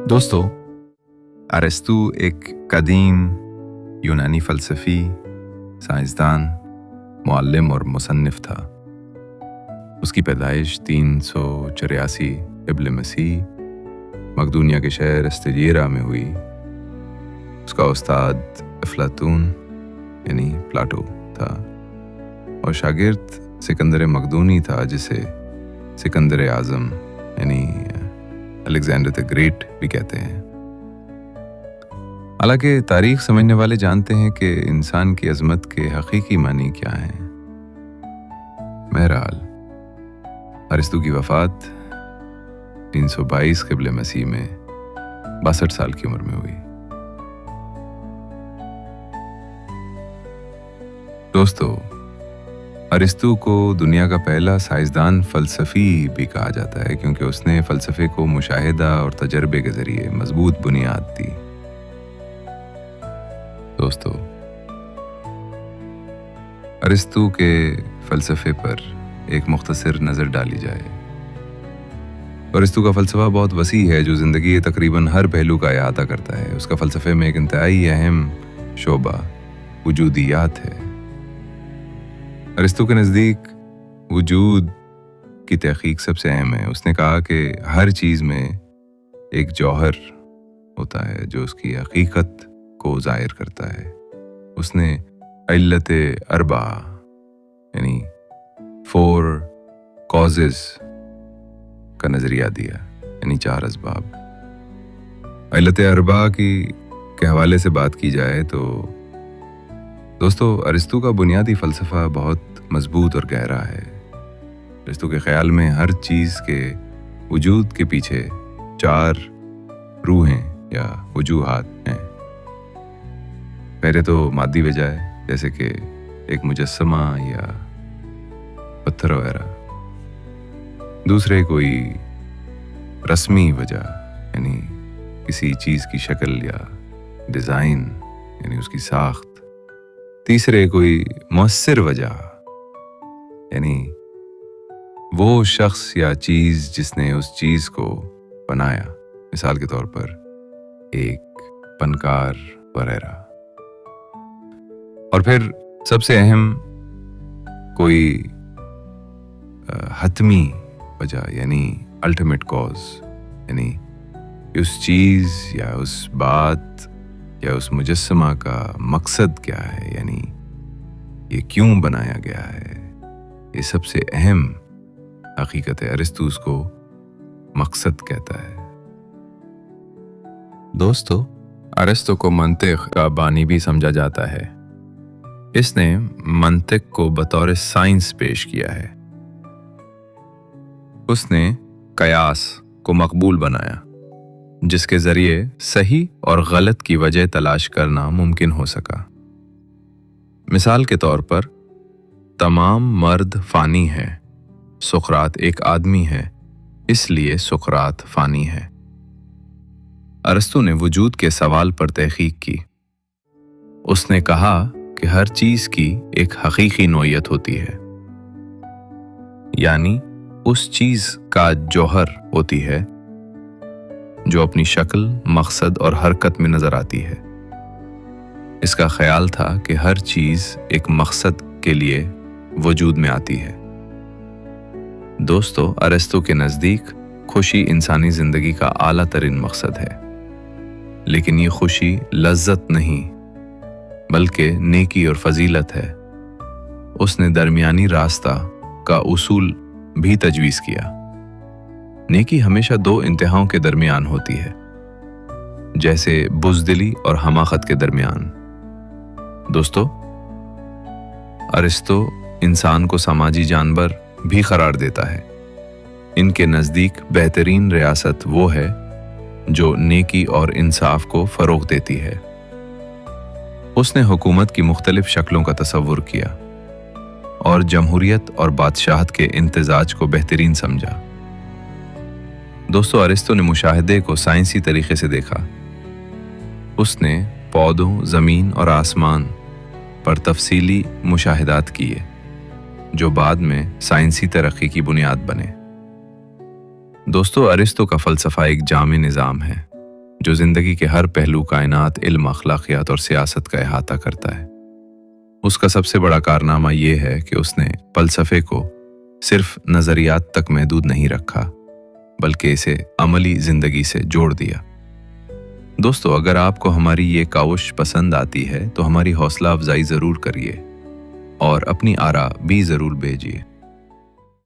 दोस्तों, अरस्तू एक कदीम यूनानी फ़लसफ़ी, साइंसदान, मुअल्लिम और मुसन्निफ़ था। उसकी पैदाइश 384 क़ब्ल मसीह मकदूनिया के शहर अस्तिजीरा में हुई। उसका उस्ताद अफ़लातून यानी प्लाटो था और शागिर्द सिकंदर मकदूनी था, जिसे सिकंदर आज़म यानी अलेक्जेंडर द ग्रेट भी कहते हैं। हालांकि तारीख समझने वाले जानते हैं कि इंसान की अजमत के हकीकी मानी क्या हैं। बहरहाल, अरस्तू की वफ़ात 322 क़ब्ल मसीह में 62 साल की उम्र में हुई। दोस्तों, अरिस्तू को दुनिया का पहला साइंसदान फ़लसफ़ी भी कहा जाता है, क्योंकि उसने फ़लसफ़े को मुशाहिदा और तजर्बे के ज़रिए मजबूत बुनियाद दी। दोस्तों, अरिस्तू के फ़लसफ़े पर एक मुख्तसर नज़र डाली जाए। अरिस्तू का फ़लसफ़ा बहुत वसी है, जो ज़िंदगी के तकरीबन हर पहलू का अहाता करता है। उसका फ़लसफ़े में एक इंतहाई अहम शोबा वजूदियात है। अरिस्तू के नज़दीक वजूद की तहक़ीक़ सबसे अहम है। उसने कहा कि हर चीज़ में एक जौहर होता है जो उसकी हकीकत को ज़ाहिर करता है। उसने इल्लत अरबा यानी 4 कॉजेज़ का नज़रिया दिया, यानी 4 असबाब। इल्लत अरबा के हवाले से बात की जाए तो दोस्तों, अरिस्तू का बुनियादी फ़लसफ़ा बहुत मजबूत और गहरा है। अरिस्तू के ख़्याल में हर चीज़ के वजूद के पीछे 4 रूहें या वजूहात हैं। पहले तो मादी वजह है, जैसे कि एक मुजस्समा या पत्थर वगैरह। दूसरे कोई रस्मी वजह, यानी किसी चीज़ की शक्ल या डिज़ाइन यानी उसकी साख्त। तीसरे कोई मुअस्सिर वजह, यानी वो शख्स या चीज़ जिसने उस चीज़ को बनाया, मिसाल के तौर पर एक फनकार वगैरह। और फिर सबसे अहम कोई हतमी वजह, यानी अल्टीमेट कॉज, यानी उस चीज़ या उस बात या उस मुजस्समा का मकसद क्या है, यानी ये क्यों बनाया गया है। ये सबसे अहम हकीकत है। अरिस्तू उसको मकसद कहता है। दोस्तों, अरिस्तू को मंतिक का बानी भी समझा जाता है। इसने मंतिक को बतौर साइंस पेश किया है। उसने कयास को मकबूल बनाया, जिसके ज़रिए सही और गलत की वजह तलाश करना मुमकिन हो सका। मिसाल के तौर पर, तमाम मर्द फ़ानी हैं, सुक़रात एक आदमी है, इसलिए सुक़रात फ़ानी है। अरिस्तू ने वजूद के सवाल पर तहक़ीक़ की। उसने कहा कि हर चीज़ की एक हकीकी नोयत होती है, यानी उस चीज़ का जौहर होती है जो अपनी शक्ल, मकसद और हरकत में नजर आती है। इसका ख्याल था कि हर चीज़ एक मकसद के लिए वजूद में आती है। दोस्तों, अरिस्तू के नज़दीक खुशी इंसानी ज़िंदगी का आला तरीन मकसद है, लेकिन ये खुशी लज्जत नहीं बल्कि नेकी और फजीलत है। उसने दरमियानी रास्ता का उसूल भी तजवीज़ किया। नेकी हमेशा 2 इंतहाओं के दरमियान होती है, जैसे बुज़दिली और हमाकत के दरमियान। दोस्तों, अरिस्तो इंसान को समाजी जानवर भी करार देता है। इनके नज़दीक बेहतरीन रियासत वो है जो नेकी और इंसाफ को फ़रोग़ देती है। उसने हुकूमत की मुख्तलिफ शक्लों का तसव्वुर किया और जमहूरियत और बादशाहत के इम्तिजाज को बेहतरीन समझा। दोस्तों, अरिस्तो ने मुशाहिदे को साइंसी तरीके से देखा। उसने पौधों, ज़मीन और आसमान पर तफसीली मुशाहिदात किए, जो बाद में साइंसी तरक्की की बुनियाद बने। दोस्तों, अरिस्तो का फ़लसफ़ा एक जामे निज़ाम है। जो ज़िंदगी के हर पहलू, कायनात, इल्म, अखलाकियात और सियासत का अहाता करता है। उसका सबसे बड़ा कारनामा ये है कि उसने फ़लसफ़े को सिर्फ नज़रियात तक महदूद नहीं रखा, बल्कि इसे अमली ज़िंदगी से जोड़ दिया। दोस्तों, अगर आपको हमारी ये काविश पसंद आती है तो हमारी हौसला अफजाई ज़रूर करिए और अपनी आरा भी ज़रूर भेजिए।